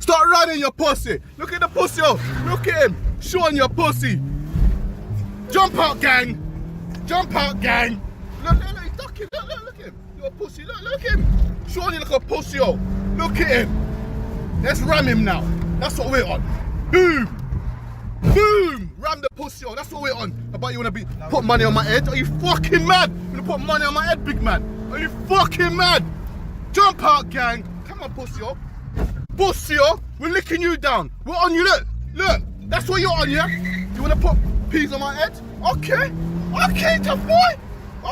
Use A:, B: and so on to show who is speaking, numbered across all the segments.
A: Start running, your pussy. Look at the pussy. Look at him. Showing your pussy. Jump out, gang. Jump out, gang. Look, he's ducking. Look at him. You're a pussy. Look at him. Showing you like a pussy. Look at him. Let's ram him now. That's what we're on. Boom. Boom. Ram the pussy. That's what we're on. About you want to put money on my head? Are you fucking mad? You want to put money on my head, big man? Are you fucking mad? Jump out, gang. Come on, pussy. Pussy, we're licking you down. We're on you, look. That's what you're on, yeah? You want to put peas on my head? Okay, tough boy.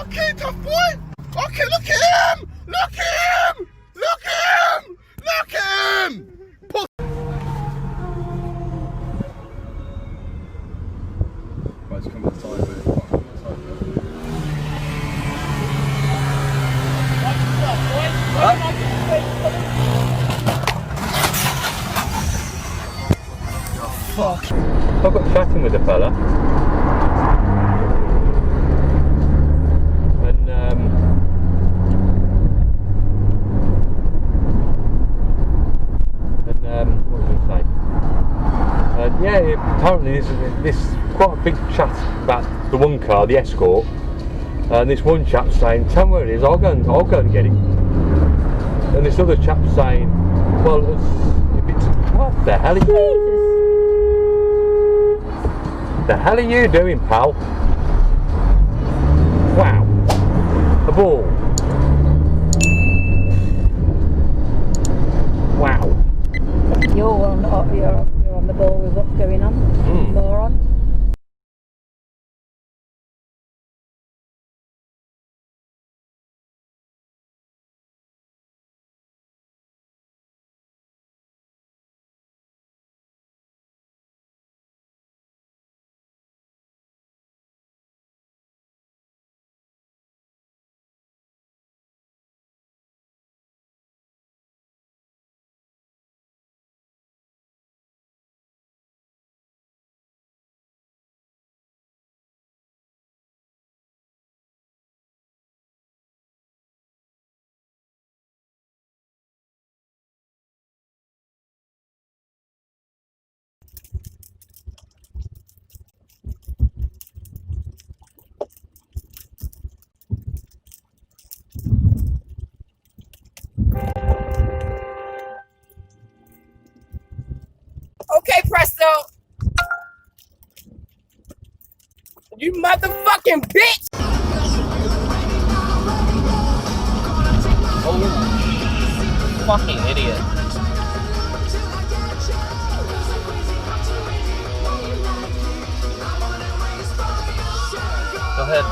A: Okay, tough boy. Okay, look at him. Look at him. Look at him. Look at him. Right, just come outside with it.
B: Fuck. I got chatting with a fella, and what was I going to say? Yeah, apparently this quite a big chat about the one car, the Escort, and this one chap saying, "Tell me where it is. I'll go and get it." And this other chap saying, "Well, if it's what the hell are you? The hell are you doing, pal? Wow, a ball. Wow.
C: You're on the ball with what's going on, moron."
D: Okay, Presto. You motherfucking bitch.
E: Oh, fucking idiot. Go ahead.